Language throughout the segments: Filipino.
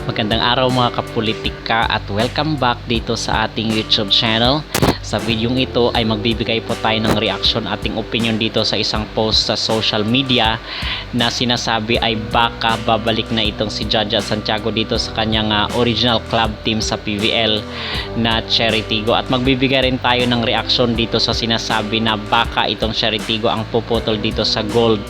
Magandang araw mga kapolitika at welcome back dito sa ating YouTube channel. Sa videong ito ay magbibigay po tayo ng reaction ating opinion dito sa isang post sa social media na sinasabi ay baka babalik na itong si Jaja Santiago dito sa kanyang original club team sa PVL na Cherry Tigo, at magbibigay rin tayo ng reaction dito sa sinasabi na baka itong Cherry Tigo ang puputol dito sa gold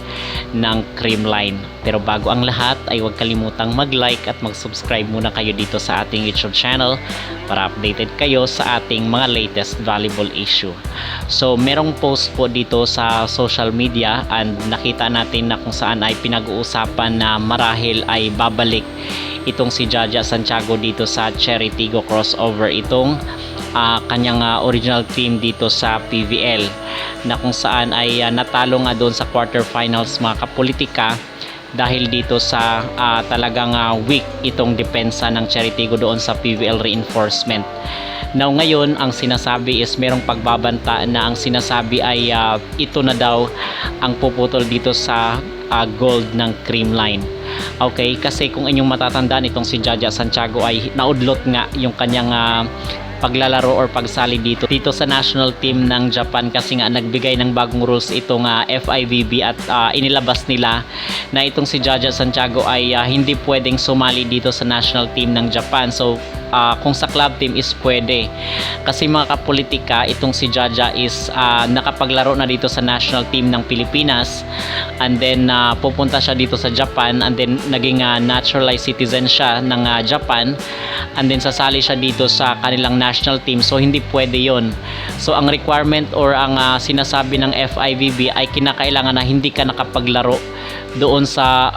ng Creamline. Pero bago ang lahat ay huwag kalimutang mag-like at mag-subscribe muna kayo dito sa ating YouTube channel para updated kayo sa ating mga latest valuable issue. So merong post po dito sa social media and nakita natin na kung saan ay pinag-uusapan na marahil ay babalik itong si Jaja Santiago dito sa Cherry Tigo crossover, itong kanyang original team dito sa PVL, na kung saan ay natalo nga doon sa quarterfinals mga kapolitika dahil dito sa talagang weak itong depensa ng Cherry Tigo doon sa PVL reinforcement. Now ngayon ang sinasabi is merong pagbabanta na ang sinasabi ay ito na daw ang puputol dito sa gold ng Creamline. Okay, kasi kung inyong matatandaan, itong si Jaja Santiago ay naudlot nga yung kanyang paglalaro or pagsali dito sa national team ng Japan, kasi nga nagbigay ng bagong rules itong FIVB at inilabas nila na itong si Jaja Santiago ay hindi pwedeng sumali dito sa national team ng Japan. So kung sa club team is pwede, kasi mga kapolitika, itong si Jaja is nakapaglaro na dito sa national team ng Pilipinas, and then pupunta siya dito sa Japan, and then naging naturalized citizen siya ng Japan, and then sasali siya dito sa kanilang national team. So hindi pwede yon. So ang requirement or ang sinasabi ng FIVB ay kinakailangan na hindi ka nakapaglaro doon sa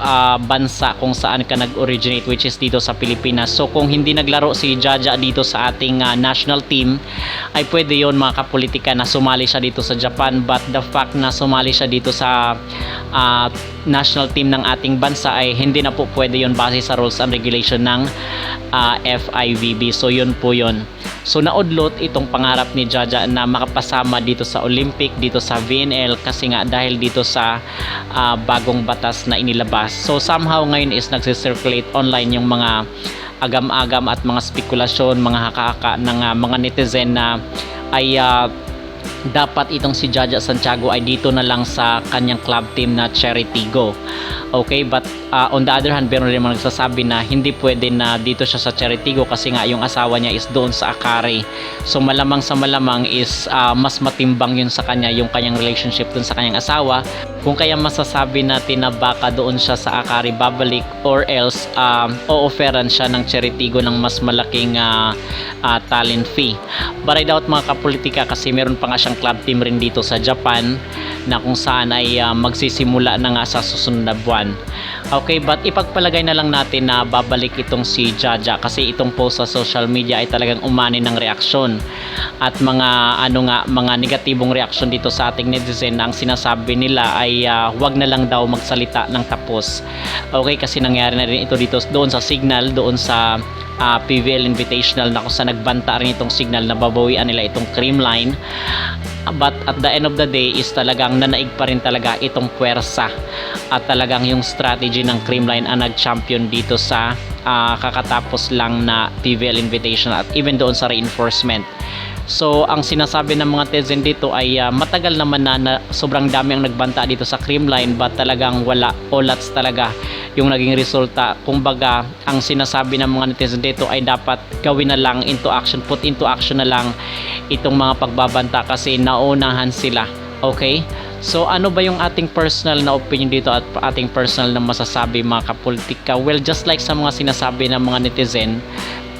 bansa kung saan ka nag-originate, which is dito sa Pilipinas. So kung hindi naglaro si Jaja dito sa ating national team, ay pwede yon mga kapolitika na sumali siya dito sa Japan. But the fact na sumali siya dito sa national team ng ating bansa ay hindi na po pwede yon base sa rules and regulation ng FIVB. So yun po yun. So naudlot itong pangarap ni Jaja na makapasama dito sa Olympic, dito sa VNL, kasi nga dahil dito sa bagong batas na inilabas. So somehow ngayon is nagsisirculate online yung mga agam-agam at mga spekulasyon, mga haka-haka ng mga netizen na ay dapat itong si Jaja Santiago ay dito na lang sa kanyang club team na Cherry Tigo. Okay, but on the other hand, meron rin mga nagsasabi na hindi pwede na dito siya sa Cherry Tigo kasi nga yung asawa niya is doon sa Akari. So malamang sa malamang is mas matimbang yun sa kanya, yung kanyang relationship doon sa kanyang asawa. Kung kaya masasabi natin na baka doon siya sa Akari babalik, or else o-offeran siya ng Cherry Tigo ng mas malaking talent fee. But I doubt mga kapolitika, kasi meron pa nga siyang club team rin dito sa Japan na kung saan ay magsisimula na nga sa susunod na buwan. Okay, but ipagpalagay na lang natin na babalik itong si Jaja, kasi itong post sa social media ay talagang umani ng reaksyon at mga mga negatibong reaksyon dito sa ating netizen, na ang sinasabi nila ay wag na lang daw magsalita ng tapos. Okay, kasi nangyari na rin ito dito doon sa Signal, doon sa PVL Invitational, na kung saan nagbanta rin itong Signal na babawian nila itong Creamline. But at the end of the day is talagang nanaig pa rin talaga itong puwersa at talagang yung strategy ng Creamline ang nag-champion dito sa kakatapos lang na PVL Invitational at even doon sa reinforcement. So ang sinasabi ng mga netizen dito ay matagal naman na sobrang dami ang nagbanta dito sa Creamline, but talagang wala, olats talaga yung naging resulta. Kumbaga ang sinasabi ng mga netizen dito ay dapat gawin na lang, put into action na lang itong mga pagbabanta, kasi naunahan sila. Okay, so ano ba yung ating personal na opinion dito at ating personal na masasabi mga kapolitika? Well, just like sa mga sinasabi ng mga netizen,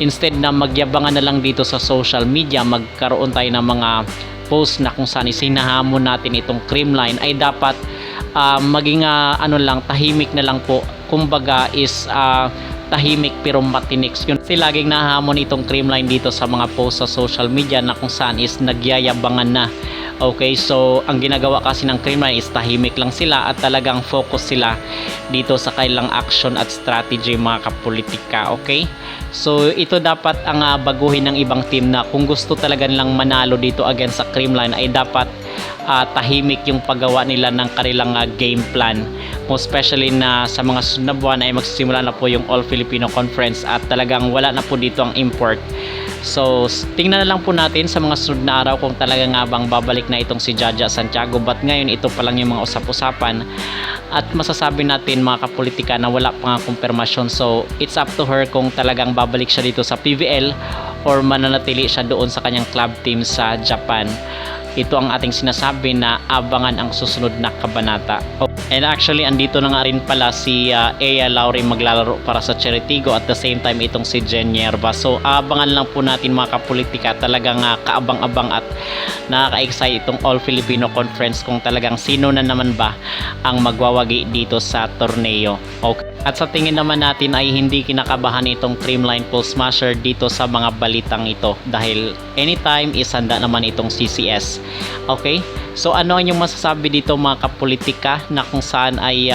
instead na magyabangan na lang dito sa social media, magkaroon tayo ng mga post na kung saan isinahamon natin itong Creamline, ay dapat maging tahimik na lang po. Kumbaga is tahimik pero matinik. Yun, kasi laging nahamon itong Creamline dito sa mga post sa social media na kung saan is nagyayabangan na. Okay, so ang ginagawa kasi ng Creamline is tahimik lang sila at talagang focus sila dito sa kailang action at strategy mga kapolitika. Okay, so ito dapat ang baguhin ng ibang team, na kung gusto talaga nilang manalo dito against sa Creamline ay dapat tahimik yung paggawa nila ng kanilang game plan. Most especially na sa mga sunod na buwan ay magsisimula na po yung All Filipino Conference at talagang wala na po dito ang import. So tingnan na lang po natin sa mga sunod na araw kung talaga nga bang babalik na itong si Jaja Santiago, but ngayon ito pa lang yung mga usap-usapan at masasabi natin mga kapolitika na wala pa nga kumpirmasyon. So it's up to her kung talagang babalik siya dito sa PVL or mananatili siya doon sa kanyang club team sa Japan. Ito ang ating sinasabi na abangan ang susunod na kabanata. And actually, andito na nga rin pala si Ea Lauri maglalaro para sa Cheritigo, at the same time itong si Jen Yerba. So abangan lang po natin mga kapolitika, talagang kaabang-abang at nakaka-excite itong All Filipino Conference kung talagang sino na naman ba ang magwawagi dito sa torneo. Okay. At sa tingin naman natin ay hindi kinakabahan itong Creamline Pulse Smasher dito sa mga balitang ito dahil anytime isanda naman itong CCS. Okay? So ano ang inyong masasabi dito mga kapolitika na kung saan ay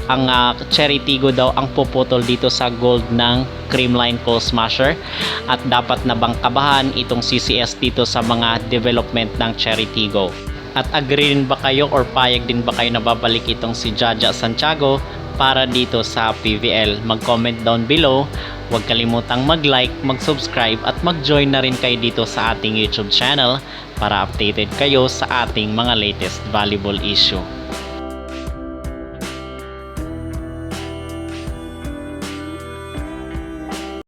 ang Cheritigo daw ang puputol dito sa gold ng Creamline Pulse Smasher, at dapat na bang kabahan itong CCS dito sa mga development ng Cheritigo? At agree rin ba kayo or payag din ba kayo na babalik itong si Jaja Santiago para dito sa PVL? Mag-comment down below. Huwag kalimutang mag-like, mag-subscribe at mag-join na rin kayo dito sa ating YouTube channel para updated kayo sa ating mga latest volleyball issue.